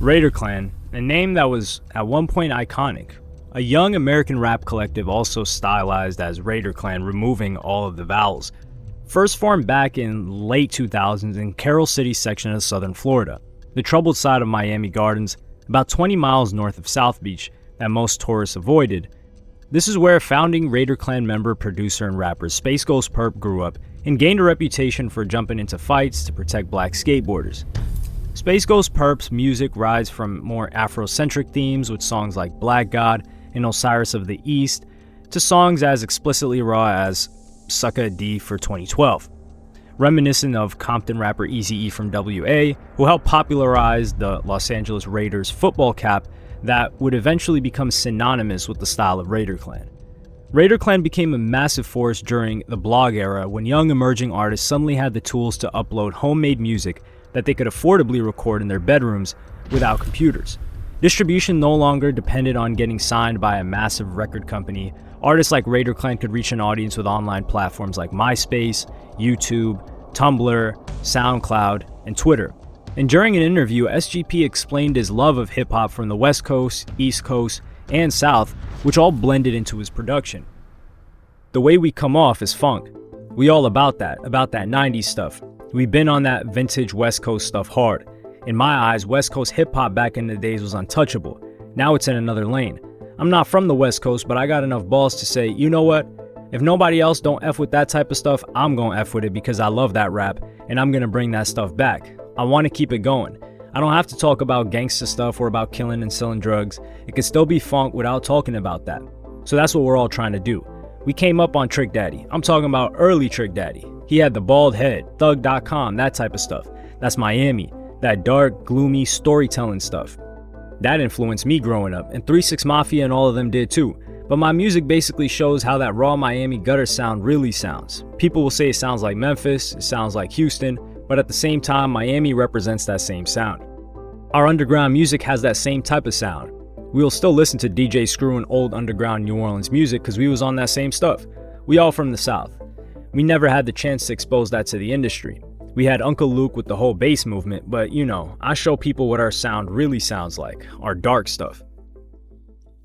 Raider Klan, a name that was at one point iconic. A young American rap collective also stylized as Raider Klan, removing all of the vowels. First formed back in late 2000s in Carroll City section of southern Florida, the troubled side of Miami Gardens, about 20 miles north of South Beach that most tourists avoided. This is where founding Raider Klan member, producer, and rapper Space Ghost Perp grew up and gained a reputation for jumping into fights to protect black skateboarders. Space Ghost Perp's music rides from more Afrocentric themes with songs like Black God and Osiris of the East to songs as explicitly raw as Sucka D for 2012. Reminiscent of Compton rapper Eazy-E from WA, who helped popularize the Los Angeles Raiders football cap that would eventually become synonymous with the style of Raider Klan. Raider Klan became a massive force during the blog era when young emerging artists suddenly had the tools to upload homemade music that they could affordably record in their bedrooms without computers. Distribution no longer depended on getting signed by a massive record company. Artists like Raider Klan could reach an audience with online platforms like MySpace, YouTube, Tumblr, SoundCloud, and Twitter. And during an interview, SGP explained his love of hip-hop from the West Coast, East Coast, and South, which all blended into his production. The way we come off is funk. We all about that 90s stuff. We've been on that vintage West Coast stuff hard. In my eyes, West Coast hip-hop back in the days was untouchable. Now it's in another lane. I'm not from the West Coast, but I got enough balls to say, you know what? If nobody else don't F with that type of stuff, I'm gonna F with it because I love that rap, and I'm gonna bring that stuff back. I want to keep it going. I don't have to talk about gangsta stuff or about killing and selling drugs. It can still be funk without talking about that. So that's what we're all trying to do. We came up on Trick Daddy. I'm talking about early Trick Daddy. He had the bald head, thug.com, that type of stuff. That's Miami, that dark, gloomy storytelling stuff. That influenced me growing up, and 3 6 Mafia and all of them did too. But my music basically shows how that raw Miami gutter sound really sounds. People will say it sounds like Memphis, it sounds like Houston, but at the same time, Miami represents that same sound. Our underground music has that same type of sound. We will still listen to DJ Screw and old underground New Orleans music because we was on that same stuff. We all from the South. We never had the chance to expose that to the industry. We had Uncle Luke with the whole bass movement, but you know, I show people what our sound really sounds like, our dark stuff.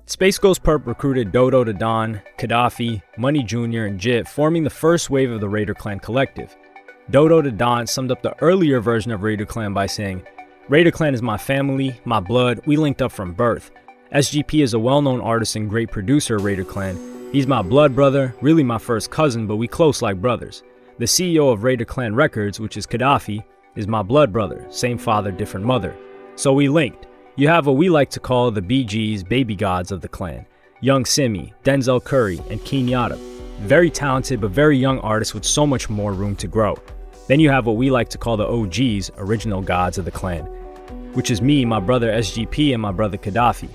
Space Ghost Perp recruited Dodo to Don, Gaddafi, Money Jr., and Jit, forming the first wave of the Raider Klan collective. Dodo to Don summed up the earlier version of Raider Klan by saying, "Raider Klan is my family, my blood, we linked up from birth. SGP is a well-known artist and great producer of Raider Klan. He's my blood brother, really my first cousin, but we close like brothers. The CEO of Raider Klan Records, which is Gaddafi, is my blood brother, same father, different mother. So we linked. You have what we like to call the BGs, baby gods of the clan. Young Simi, Denzel Curry, and Kenyatta. Very talented but very young artists with so much more room to grow. Then you have what we like to call the OGs, original gods of the clan, which is me, my brother SGP, and my brother Gaddafi.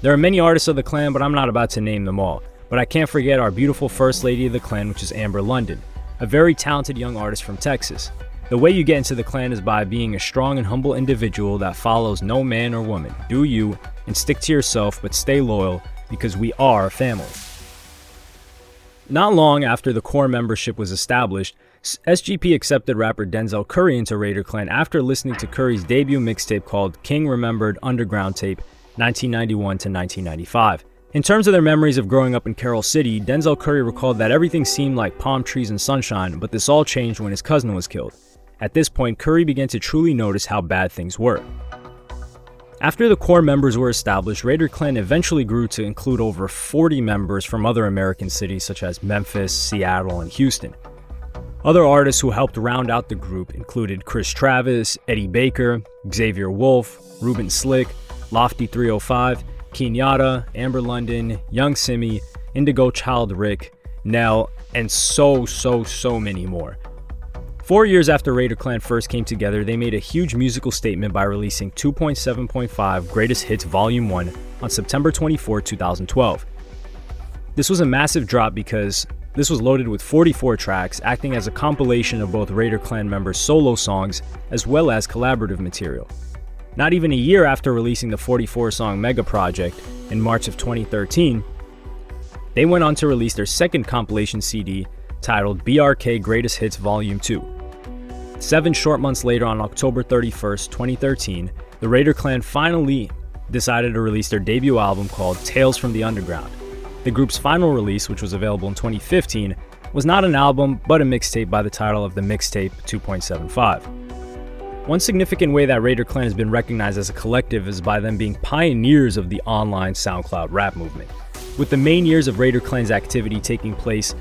There are many artists of the clan, but I'm not about to name them all. But I can't forget our beautiful first lady of the clan, which is Amber London, a very talented young artist from Texas. The way you get into the clan is by being a strong and humble individual that follows no man or woman. Do you, and stick to yourself, but stay loyal, because we are a family." Not long after the core membership was established, SGP accepted rapper Denzel Curry into Raider Klan after listening to Curry's debut mixtape called King Remembered Underground Tape 1991 to 1995. In terms of their memories of growing up in Carroll City, Denzel Curry recalled that everything seemed like palm trees and sunshine, but this all changed when his cousin was killed. At this point, Curry began to truly notice how bad things were. After the core members were established, Raider Klan eventually grew to include over 40 members from other American cities such as Memphis, Seattle, and Houston. Other artists who helped round out the group included Chris Travis, Eddie Baker, Xavier Wolf, Ruben Slick, Lofty 305, Kenyatta, Amber London, Young Simi, Indigo Child Rick, Nell, and so many more. 4 years after Raider Klan first came together, they made a huge musical statement by releasing 2.7.5 Greatest Hits Volume 1 on September 24, 2012. This was a massive drop because this was loaded with 44 tracks, acting as a compilation of both Raider Klan members' solo songs as well as collaborative material. Not even a year after releasing the 44-song Mega Project in March of 2013, they went on to release their second compilation CD titled BRK Greatest Hits Volume 2. 7 short months later, on October 31st, 2013, the Raider Clan finally decided to release their debut album called Tales from the Underground. The group's final release, which was available in 2015, was not an album, but a mixtape by the title of the mixtape 2.75. One significant way that Raider Clan has been recognized as a collective is by them being pioneers of the online SoundCloud rap movement, with the main years of Raider Clan's activity taking place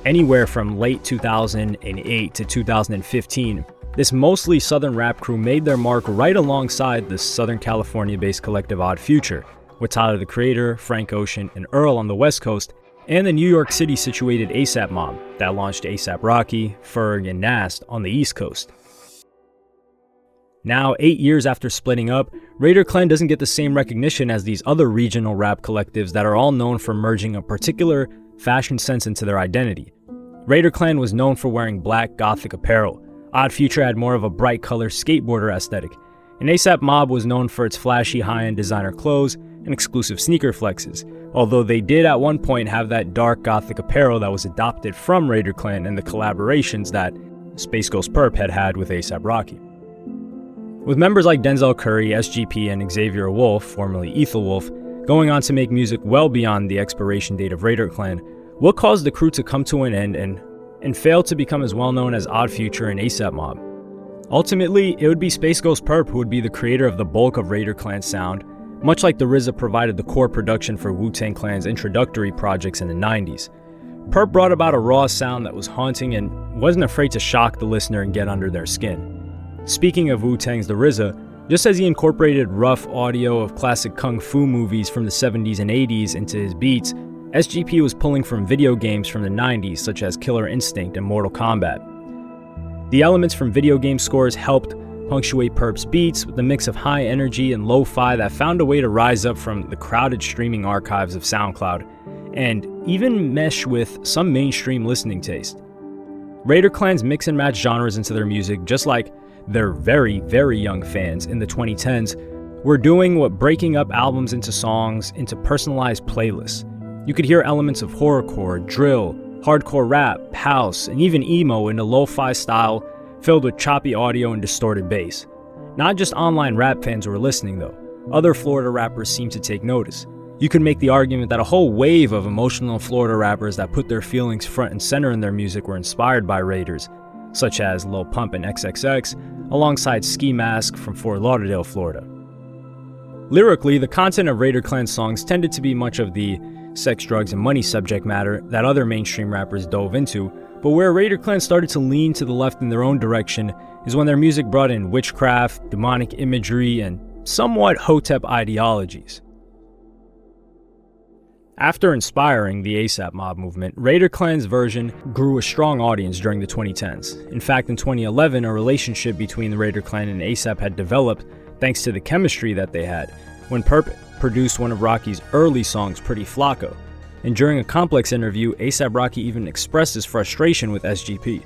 anywhere from late 2008 to 2015. This mostly Southern rap crew made their mark right alongside the Southern California-based collective Odd Future, with Tyler the Creator, Frank Ocean, and Earl on the West Coast, and the New York City-situated ASAP Mob that launched ASAP Rocky, Ferg, and Nast on the East Coast. Now, 8 years after splitting up, Raider Clan doesn't get the same recognition as these other regional rap collectives that are all known for merging a particular fashion sense into their identity. Raider Clan was known for wearing black gothic apparel. Odd Future had more of a bright color skateboarder aesthetic, and ASAP Mob was known for its flashy high-end designer clothes and exclusive sneaker flexes, although they did at one point have that dark gothic apparel that was adopted from Raider Clan and the collaborations that Space Ghost Perp had with ASAP Rocky. With members like Denzel Curry, SGP, and Xavier Wolf, formerly Ethel Wolf, going on to make music well beyond the expiration date of Raider Clan, what caused the crew to come to an end and fail to become as well known as Odd Future and ASAP Mob? Ultimately, it would be Space Ghost Perp who would be the creator of the bulk of Raider Clan's sound, much like the RZA provided the core production for Wu-Tang Clan's introductory projects in the 90s. Perp brought about a raw sound that was haunting and wasn't afraid to shock the listener and get under their skin. Speaking of Wu-Tang's the RZA, just as he incorporated rough audio of classic kung fu movies from the 70s and 80s into his beats, SGP was pulling from video games from the 90s such as Killer Instinct and Mortal Kombat. The elements from video game scores helped punctuate Perp's beats with a mix of high energy and lo-fi that found a way to rise up from the crowded streaming archives of SoundCloud and even mesh with some mainstream listening taste. Raider Clan's mix and match genres into their music, just like their very, very young fans in the 2010s, were doing what breaking up albums into songs into personalized playlists. You could hear elements of horrorcore, drill, hardcore rap, house, and even emo in a lo-fi style filled with choppy audio and distorted bass. Not just online rap fans were listening though. Other Florida rappers seemed to take notice. You could make the argument that a whole wave of emotional Florida rappers that put their feelings front and center in their music were inspired by Raiders, such as Lil Pump and XXX, alongside Ski Mask from Fort Lauderdale, Florida. Lyrically, the content of Raider Clan songs tended to be much of the sex, drugs, and money subject matter that other mainstream rappers dove into, but where Raider Clan started to lean to the left in their own direction is when their music brought in witchcraft, demonic imagery, and somewhat Hotep ideologies. After inspiring the ASAP Mob movement, Raider Clan's version grew a strong audience during the 2010s. In fact, in 2011, a relationship between the Raider Clan and ASAP had developed thanks to the chemistry that they had, when Perp produced one of Rocky's early songs, Pretty Flacco, and during a Complex interview, ASAP Rocky even expressed his frustration with SGP.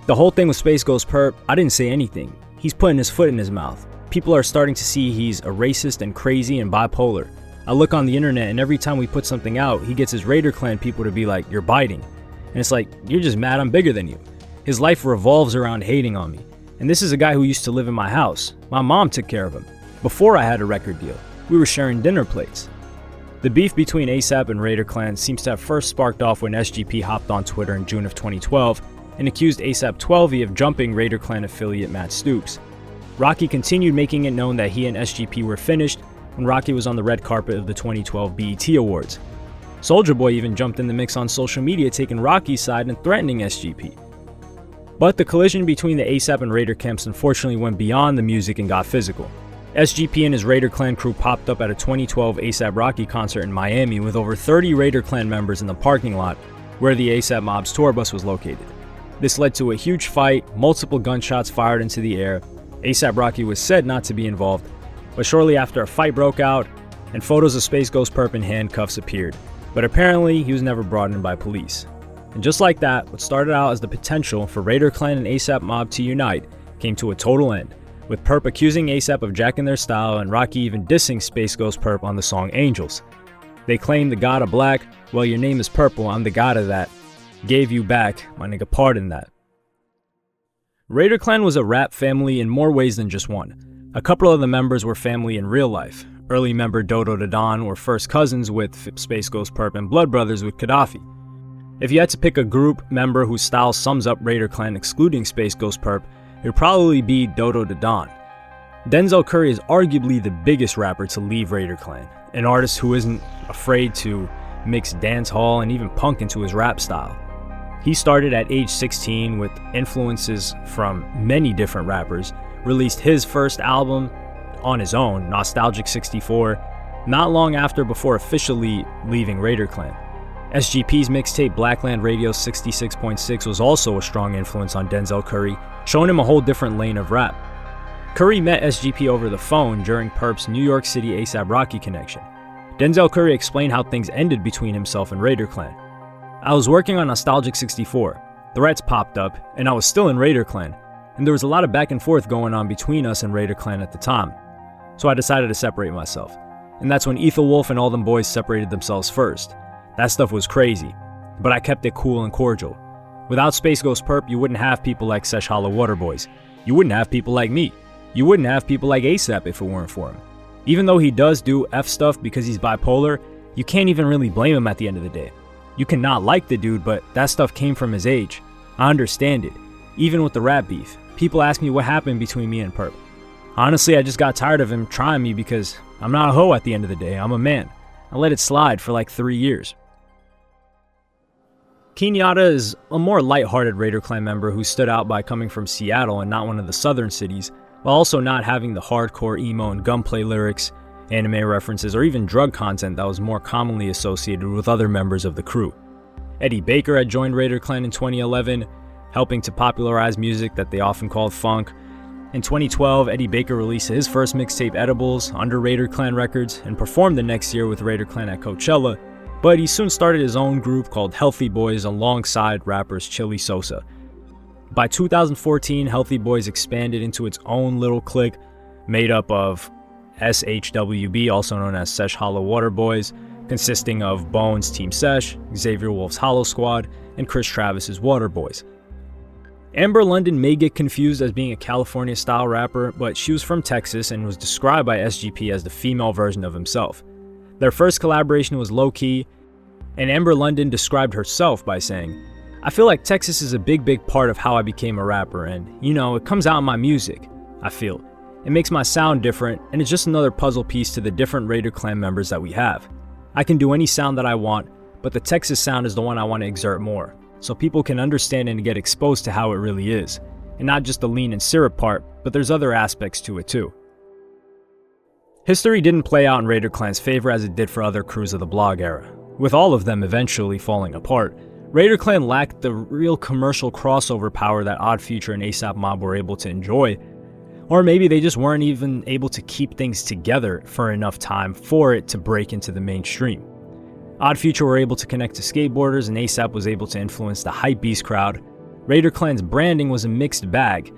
The whole thing with Space Ghost Perp, I didn't say anything. He's putting his foot in his mouth. People are starting to see he's a racist and crazy and bipolar. I look on the internet and every time we put something out, he gets his Raider Clan people to be like, "You're biting." And it's like, you're just mad I'm bigger than you. His life revolves around hating on me. And this is a guy who used to live in my house. My mom took care of him. Before I had a record deal, we were sharing dinner plates. The beef between ASAP and Raider Clan seems to have first sparked off when SGP hopped on Twitter in June of 2012 and accused ASAP 12 of jumping Raider Clan affiliate Matt Stoops. Rocky continued making it known that he and SGP were finished when Rocky was on the red carpet of the 2012 BET Awards. Soulja Boy even jumped in the mix on social media, taking Rocky's side and threatening SGP. But the collision between the ASAP and Raider camps unfortunately went beyond the music and got physical. SGP and his Raider Clan crew popped up at a 2012 ASAP Rocky concert in Miami with over 30 Raider Clan members in the parking lot where the ASAP Mob's tour bus was located. This led to a huge fight, multiple gunshots fired into the air. ASAP Rocky was said not to be involved, but shortly after a fight broke out and photos of Space Ghost Perp in handcuffs appeared. But apparently he was never brought in by police. And just like that, what started out as the potential for Raider Clan and ASAP Mob to unite came to a total end, with Perp accusing ASAP of jacking their style and Rocky even dissing Space Ghost Perp on the song Angels. They claimed the god of black, well your name is purple, I'm the god of that. Gave you back, my nigga pardon that. Raider Clan was a rap family in more ways than just one. A couple of the members were family in real life. Early member Dodo the Don were first cousins with Space Ghost Perp and blood brothers with Gaddafi. If you had to pick a group member whose style sums up Raider Clan excluding Space Ghost Perp, it would probably be Dodo the Don. Denzel Curry is arguably the biggest rapper to leave Raider Clan, an artist who isn't afraid to mix dancehall and even punk into his rap style. He started at age 16 with influences from many different rappers, released his first album on his own, Nostalgic 64, not long after before officially leaving Raider Clan. SGP's mixtape Blackland Radio 66.6 was also a strong influence on Denzel Curry, showing him a whole different lane of rap. Curry met SGP over the phone during Perp's New York City ASAP Rocky connection. Denzel Curry explained how things ended between himself and Raider Clan. I was working on Nostalgic 64, threats popped up, and I was still in Raider Clan, and there was a lot of back and forth going on between us and Raider Clan at the time, so I decided to separate myself. And that's when Ethelwolf and all them boys separated themselves first. That stuff was crazy, but I kept it cool and cordial. Without Space Ghost Perp, you wouldn't have people like Sesh Hollow Waterboys. You wouldn't have people like me. You wouldn't have people like ASAP if it weren't for him. Even though he does do F stuff because he's bipolar, you can't even really blame him at the end of the day. You cannot like the dude, but that stuff came from his age. I understand it. Even with the rap beef, people ask me what happened between me and Perp. Honestly, I just got tired of him trying me because I'm not a hoe at the end of the day, I'm a man. I let it slide for like 3 years. Kenyatta is a more lighthearted Raider Clan member who stood out by coming from Seattle and not one of the southern cities, while also not having the hardcore emo and gunplay lyrics, anime references, or even drug content that was more commonly associated with other members of the crew. Eddie Baker had joined Raider Clan in 2011, helping to popularize music that they often called funk. In 2012, Eddie Baker released his first mixtape Edibles under Raider Clan Records and performed the next year with Raider Clan at Coachella, but he soon started his own group called Healthy Boys alongside rappers Chili Sosa. By 2014, Healthy Boys expanded into its own little clique made up of SHWB, also known as Sesh Hollow Water Boys, consisting of Bones Team Sesh, Xavier Wolf's Hollow Squad, and Chris Travis's Water Boys. Amber London may get confused as being a California-style rapper, but she was from Texas and was described by SGP as the female version of himself. Their first collaboration was low-key, and Amber London described herself by saying, "I feel like Texas is a big part of how I became a rapper, and, it comes out in my music, I feel. It makes my sound different, and it's just another puzzle piece to the different Raider Clan members that we have. I can do any sound that I want, but the Texas sound is the one I want to exert more, so people can understand and get exposed to how it really is. And not just the lean and syrup part, but there's other aspects to it too." History didn't play out in Raider Clan's favor as it did for other crews of the blog era. With all of them eventually falling apart, Raider Clan lacked the real commercial crossover power that Odd Future and ASAP Mob were able to enjoy. Or maybe they just weren't even able to keep things together for enough time for it to break into the mainstream. Odd Future were able to connect to skateboarders and ASAP was able to influence the hypebeast crowd. Raider Clan's branding was a mixed bag,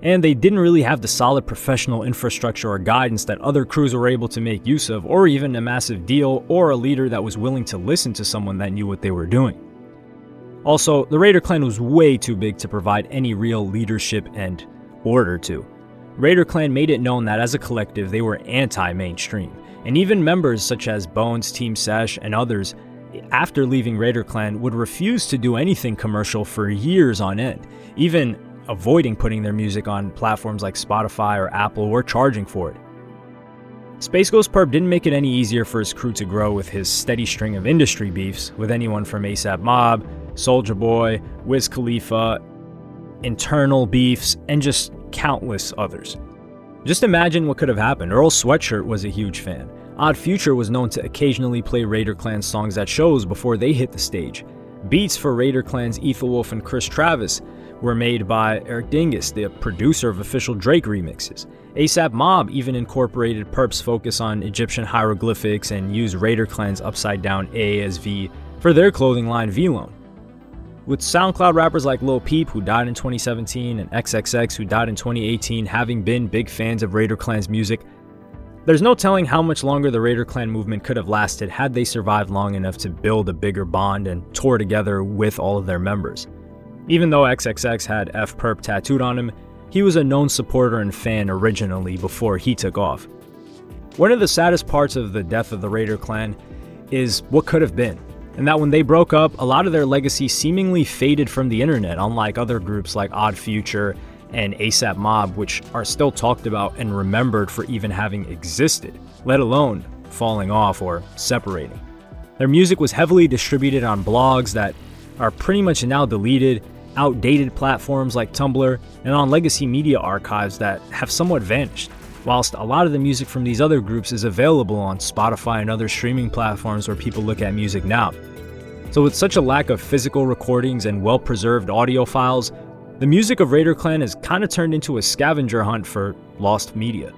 and they didn't really have the solid professional infrastructure or guidance that other crews were able to make use of, or even a massive deal or a leader that was willing to listen to someone that knew what they were doing. Also, the Raider Clan was way too big to provide any real leadership and order to. Raider Clan made it known that as a collective they were anti-mainstream, and even members such as Bones, Team Sesh, and others, after leaving Raider Clan, would refuse to do anything commercial for years on end, even avoiding putting their music on platforms like Spotify or Apple or charging for it. Space Ghost Perp didn't make it any easier for his crew to grow with his steady string of industry beefs with anyone from ASAP Mob, Soulja Boy, Wiz Khalifa, internal beefs, and just countless others. Just imagine what could have happened. Earl Sweatshirt was a huge fan. Odd Future was known to occasionally play Raider Clan songs at shows before they hit the stage. Beats for Raider Clan's Ethelwolf and Chris Travis were made by Eric Dingus, the producer of official Drake remixes. ASAP Mob even incorporated Perp's focus on Egyptian hieroglyphics and used Raider Clan's upside down A as V for their clothing line V-Lone. With SoundCloud rappers like Lil Peep, who died in 2017, and XXX, who died in 2018, having been big fans of Raider Clan's music, there's no telling how much longer the Raider Clan movement could have lasted had they survived long enough to build a bigger bond and tour together with all of their members. Even though XXX had F Perp tattooed on him, he was a known supporter and fan originally before he took off. One of the saddest parts of the death of the Raider Clan is what could have been, and that when they broke up, a lot of their legacy seemingly faded from the internet, unlike other groups like Odd Future and ASAP Mob, which are still talked about and remembered for even having existed, let alone falling off or separating. Their music was heavily distributed on blogs that are pretty much now deleted, outdated platforms like Tumblr, and on legacy media archives that have somewhat vanished, whilst a lot of the music from these other groups is available on Spotify and other streaming platforms where people look at music now. So with such a lack of physical recordings and well-preserved audio files, the music of Raider Clan has kind of turned into a scavenger hunt for lost media.